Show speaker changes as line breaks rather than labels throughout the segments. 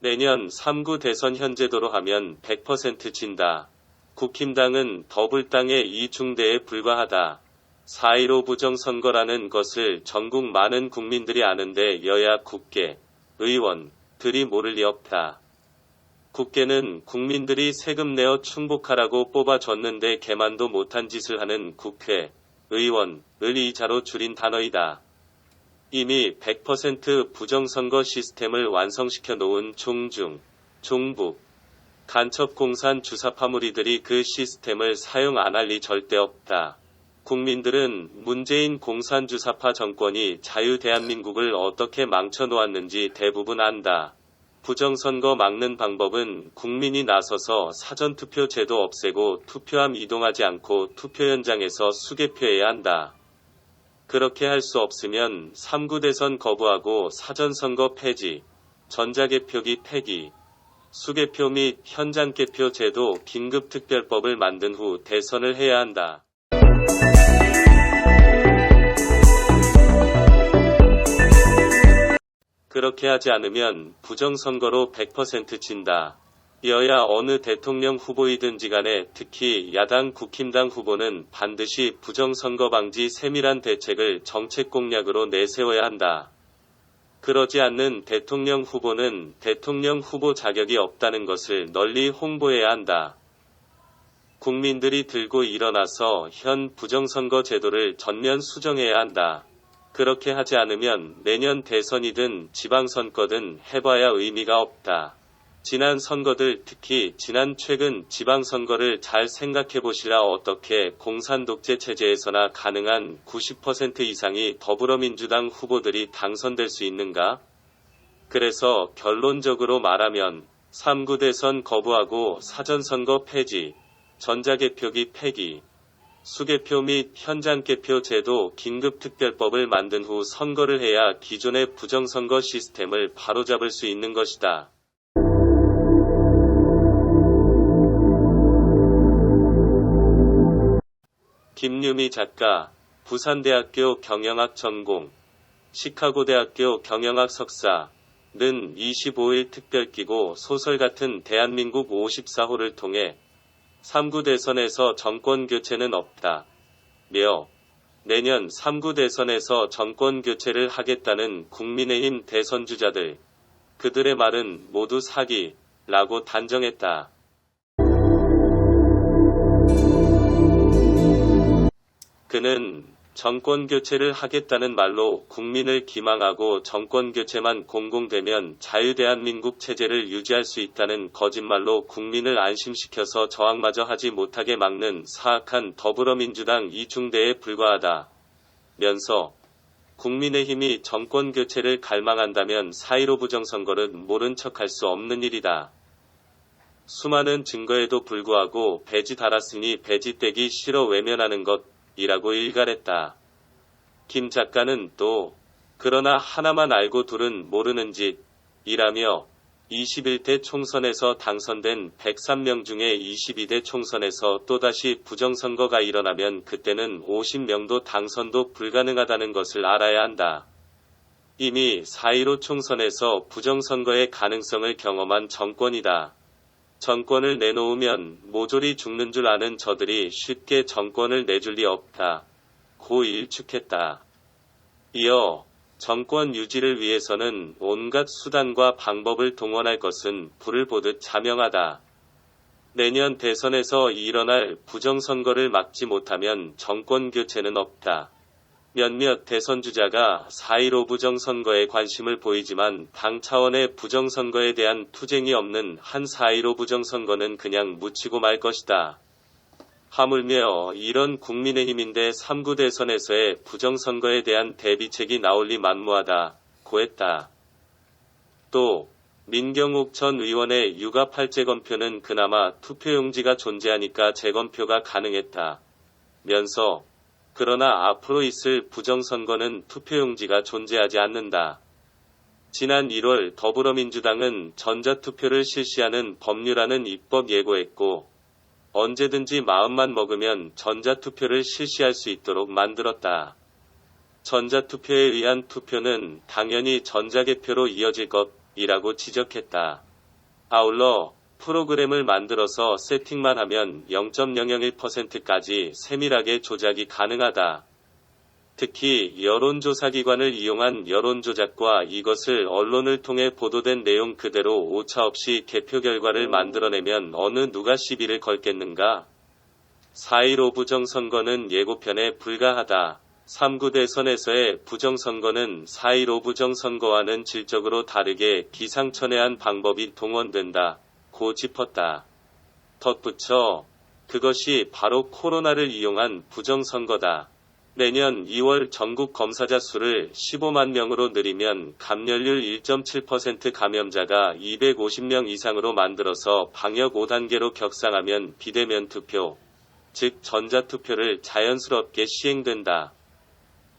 내년 3구 대선 현재도로 하면 100% 진다. 국힘당은 더불당의 이중대에 불과하다. 4.15 부정선거라는 것을 전국 많은 국민들이 아는데 여야 국회, 의원들이 모를 리 없다. 국회는 국민들이 세금 내어 충복하라고 뽑아줬는데 개만도 못한 짓을 하는 국회, 의원을 이자로 줄인 단어이다. 이미 100% 부정선거 시스템을 완성시켜 놓은 종중, 종북, 간첩 공산 주사파무리들이 그 시스템을 사용 안 할 리 절대 없다. 국민들은 문재인 공산주사파 정권이 자유대한민국을 어떻게 망쳐놓았는지 대부분 안다. 부정선거 막는 방법은 국민이 나서서 사전투표 제도 없애고 투표함 이동하지 않고 투표 현장에서 수개표해야 한다. 그렇게 할 수 없으면 3구 대선 거부하고 사전선거 폐지, 전자개표기 폐기, 수개표 및 현장개표 제도 긴급특별법을 만든 후 대선을 해야 한다. 그렇게 하지 않으면 부정선거로 100% 진다. 여야 어느 대통령 후보이든지 간에 특히 야당 국힘당 후보는 반드시 부정선거 방지 세밀한 대책을 정책 공약으로 내세워야 한다. 그러지 않는 대통령 후보는 대통령 후보 자격이 없다는 것을 널리 홍보해야 한다. 국민들이 들고 일어나서 현 부정선거 제도를 전면 수정해야 한다. 그렇게 하지 않으면 내년 대선이든 지방선거든 해봐야 의미가 없다. 지난 선거들 특히 최근 지방선거를 잘 생각해보시라. 어떻게 공산독재 체제에서나 가능한 90% 이상이 더불어민주당 후보들이 당선될 수 있는가? 그래서 결론적으로 말하면 3구 대선 거부하고 사전선거 폐지, 전자개표기 폐기, 수개표 및 현장개표 제도 긴급특별법을 만든 후 선거를 해야 기존의 부정선거 시스템을 바로잡을 수 있는 것이다. 김유미 작가, 부산대학교 경영학 전공, 시카고대학교 경영학 석사, 는 25일 특별기고 소설 같은 대한민국 54호를 통해 3구 대선에서 정권 교체는 없다. 며 내년 3구 대선에서 정권 교체를 하겠다는 국민의힘 대선주자들, 그들의 말은 모두 사기라고 단정했다. 그는 정권 교체를 하겠다는 말로 국민을 기망하고 정권 교체만 공공되면 자유대한민국 체제를 유지할 수 있다는 거짓말로 국민을 안심시켜서 저항마저 하지 못하게 막는 사악한 더불어민주당 이중대에 불과하다. 면서 국민의힘이 정권 교체를 갈망한다면 4.15 부정선거는 모른 척할 수 없는 일이다. 수많은 증거에도 불구하고 배지 달았으니 배지 떼기 싫어 외면하는 것 이라고 일갈했다. 김 작가는 또 그러나 하나만 알고 둘은 모르는 짓 이라며 21대 총선에서 당선된 103명 중에 22대 총선에서 또다시 부정선거가 일어나면 그때는 50명도 당선도 불가능하다는 것을 알아야 한다. 이미 4.15 총선에서 부정선거의 가능성을 경험한 정권이다. 정권을 내놓으면 모조리 죽는 줄 아는 저들이 쉽게 정권을 내줄 리 없다. 고 일축했다. 이어 정권 유지를 위해서는 온갖 수단과 방법을 동원할 것은 불을 보듯 자명하다. 내년 대선에서 일어날 부정선거를 막지 못하면 정권 교체는 없다. 몇몇 대선주자가 4.15 부정선거에 관심을 보이지만 당 차원의 부정선거에 대한 투쟁이 없는 한 4.15 부정선거는 그냥 묻히고 말 것이다. 하물며 이런 국민의힘인데 3구 대선에서의 부정선거에 대한 대비책이 나올 리 만무하다. 고했다. 또 민경욱 전 의원의 유갑할 재검표는 그나마 투표용지가 존재하니까 재검표가 가능했다. 면서 그러나 앞으로 있을 부정선거는 투표용지가 존재하지 않는다. 지난 1월 더불어민주당은 전자투표를 실시하는 법률안은 입법 예고했고 언제든지 마음만 먹으면 전자투표를 실시할 수 있도록 만들었다. 전자투표에 의한 투표는 당연히 전자개표로 이어질 것이라고 지적했다. 아울러 프로그램을 만들어서 세팅만 하면 0.001%까지 세밀하게 조작이 가능하다. 특히 여론조사기관을 이용한 여론조작과 이것을 언론을 통해 보도된 내용 그대로 오차없이 개표 결과를 만들어내면 어느 누가 시비를 걸겠는가? 4.15 부정선거는 예고편에 불과하다. 3구 대선에서의 부정선거는 4.15 부정선거와는 질적으로 다르게 기상천외한 방법이 동원된다. 고 짚었다. 덧붙여 그것이 바로 코로나를 이용한 부정선거다. 내년 2월 전국 검사자 수를 15만 명으로 늘리면 감염률 1.7% 감염자가 250명 이상으로 만들어서 방역 5단계로 격상하면 비대면 투표, 즉 전자투표를 자연스럽게 시행된다.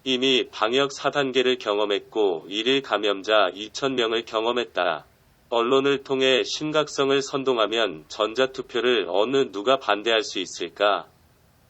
이미 방역 4단계를 경험했고 1일 감염자 2,000명을 경험했다. 언론을 통해 심각성을 선동하면 전자투표를 어느 누가 반대할 수 있을까?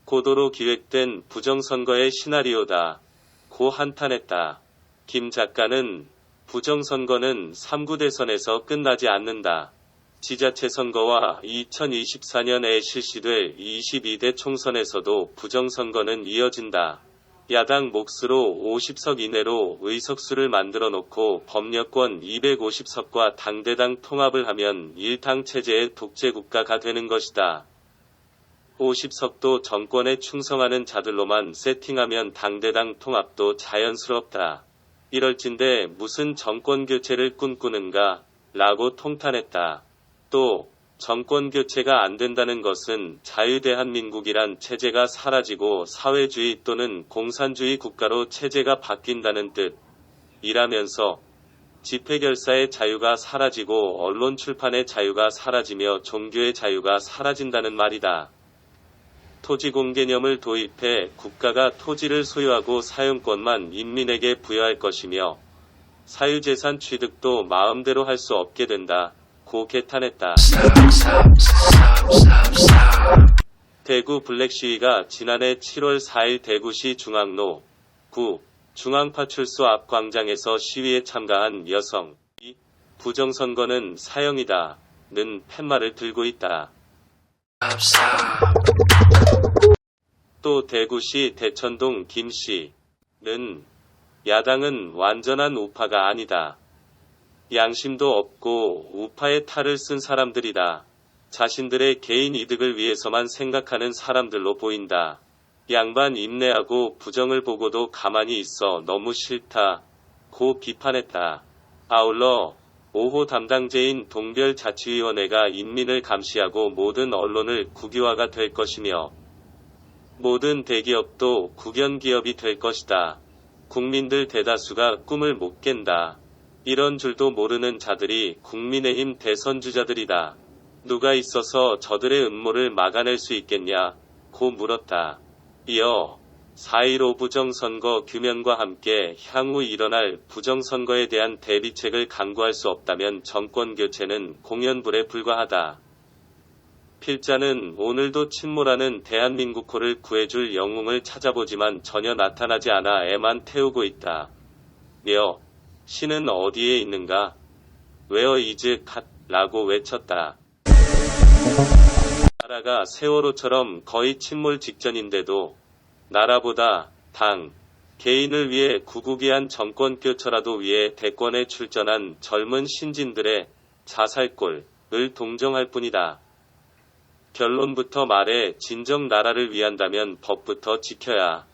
고도로 기획된 부정선거의 시나리오다. 고 한탄했다. 김 작가는 부정선거는 3구 대선에서 끝나지 않는다. 지자체 선거와 2024년에 실시될 22대 총선에서도 부정선거는 이어진다. 야당 몫으로 50석 이내로 의석수를 만들어 놓고 법력권 250석과 당대당 통합을 하면 일당 체제의 독재국가가 되는 것이다. 50석도 정권에 충성하는 자들로만 세팅하면 당대당 통합도 자연스럽다. 이럴진데 무슨 정권교체를 꿈꾸는가? 라고 통탄했다. 또 정권교체가 안 된다는 것은 자유대한민국이란 체제가 사라지고 사회주의 또는 공산주의 국가로 체제가 바뀐다는 뜻. 이라면서 집회결사의 자유가 사라지고 언론 출판의 자유가 사라지며 종교의 자유가 사라진다는 말이다. 토지공 개념을 도입해 국가가 토지를 소유하고 사용권만 인민에게 부여할 것이며 사유재산 취득도 마음대로 할 수 없게 된다. 고 개탄했다. 대구 블랙시위가 지난해 7월 4일 대구시 중앙로 9 중앙파출소 앞 광장에서 시위에 참가한 여성 이 부정선거는 사형이다 는 팻말을 들고 있다. 또 대구시 대천동 김씨는 야당은 완전한 우파가 아니다. 양심도 없고 우파의 탈을 쓴 사람들이다. 자신들의 개인 이득을 위해서만 생각하는 사람들로 보인다. 양반 인내하고 부정을 보고도 가만히 있어 너무 싫다. 고 비판했다. 아울러 5호 담당제인 동별자치위원회가 인민을 감시하고 모든 언론을 국유화가 될 것이며 모든 대기업도 국연기업이 될 것이다. 국민들 대다수가 꿈을 못 깬다. 이런 줄도 모르는 자들이 국민의힘 대선주자들이다. 누가 있어서 저들의 음모를 막아낼 수 있겠냐? 고 물었다. 이어 4.15 부정선거 규명과 함께 향후 일어날 부정선거에 대한 대비책을 강구할 수 없다면 정권교체는 공연불에 불과하다. 필자는 오늘도 침몰하는 대한민국호를 구해줄 영웅을 찾아보지만 전혀 나타나지 않아 애만 태우고 있다. 며 신은 어디에 있는가? 웨어 이즈 갓 라고 외쳤다. 나라가 세월호처럼 거의 침몰 직전인데도 나라보다 당, 개인을 위해 구구기한 정권교체라도 위해 대권에 출전한 젊은 신진들의 자살골을 동정할 뿐이다. 결론부터 말해 진정 나라를 위한다면 법부터 지켜야.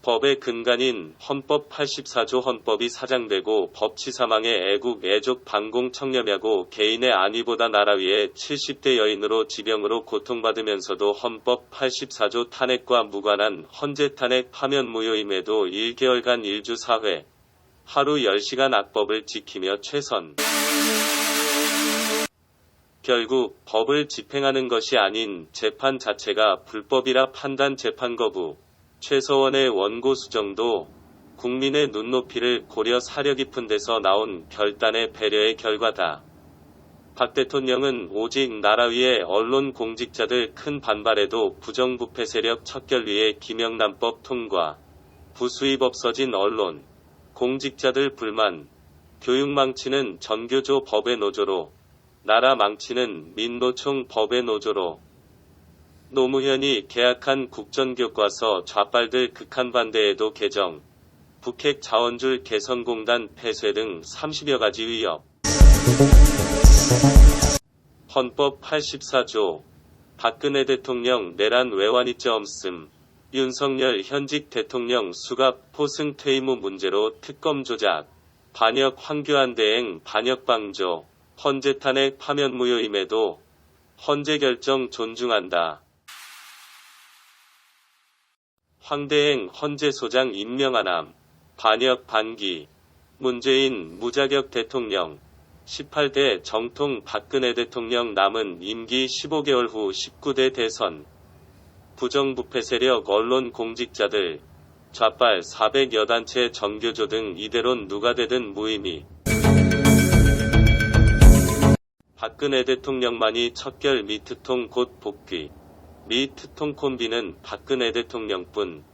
법의 근간인 헌법 84조 헌법이 사장되고 법치사망의 애국 애족 반공 청렴하고 개인의 안위보다 나라 위에 70대 여인으로 지병으로 고통받으면서도 헌법 84조 탄핵과 무관한 헌재 탄핵 파면 무효임에도 1개월간 일주사회 하루 10시간 악법을 지키며 최선 결국 법을 집행하는 것이 아닌 재판 자체가 불법이라 판단 재판 거부 최서원의 원고 수정도 국민의 눈높이를 고려 사려 깊은 데서 나온 결단의 배려의 결과다. 박 대통령은 오직 나라 위에 언론 공직자들 큰 반발에도 부정부패 세력 척결 위에 김영란법 통과, 부수입 없어진 언론, 공직자들 불만, 교육망치는 전교조 법의 노조로 나라 망치는 민노총 법의 노조로. 노무현이 계약한 국정교과서 좌빨들 극한 반대에도 개정, 북핵 자원줄 개선공단 폐쇄 등 30여 가지 위협. 헌법 84조. 박근혜 대통령 내란 외환이자 없음. 윤석열 현직 대통령 수갑 포승 퇴임 후 문제로 특검 조작. 반역 황교안 대행 반역 방조. 헌재 탄핵 파면 무효임에도 헌재 결정 존중한다. 황대행 헌재소장 임명안함. 반역 반기. 문재인 무자격 대통령. 18대 정통 박근혜 대통령 남은 임기 15개월 후 19대 대선. 부정부패 세력 언론 공직자들. 좌빨 400여 단체 정교조 등 이대론 누가 되든 무의미. 박근혜 대통령만이 척결 미트통 곧 복귀. 미트통 콤비는 박근혜 대통령뿐.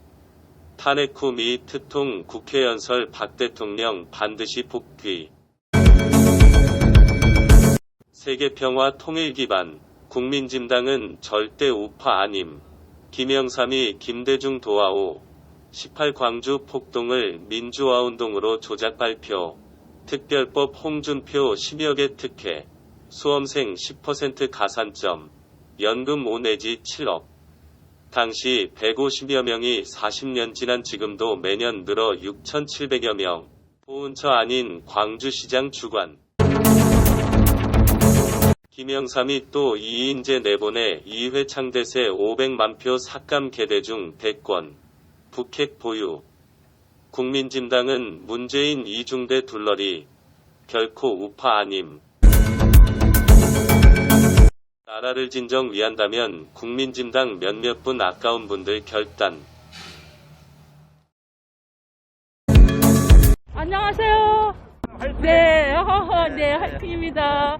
탄핵 후 미트통 국회 연설 박 대통령 반드시 복귀. 세계평화 통일 기반. 국민진당은 절대 우파 아님. 김영삼이 김대중 도하오. 18 광주 폭동을 민주화운동으로 조작 발표. 특별법 홍준표 10여 개 특혜. 수험생 10% 가산점. 연금 5 내지 7억. 당시 150여 명이 40년 지난 지금도 매년 늘어 6,700여 명. 보훈처 아닌 광주시장 주관. 김영삼이 또 이인재 내보내 이회창 대세 500만 표 삭감 개대 중 대권. 북핵 보유. 국민진당은 문재인 이중대 둘러리. 결코 우파 아님. 나라를 진정 위한다면 국민진당 몇몇 분 아까운 분들 결단.
안녕하세요. 네, 네, 하이핑입니다.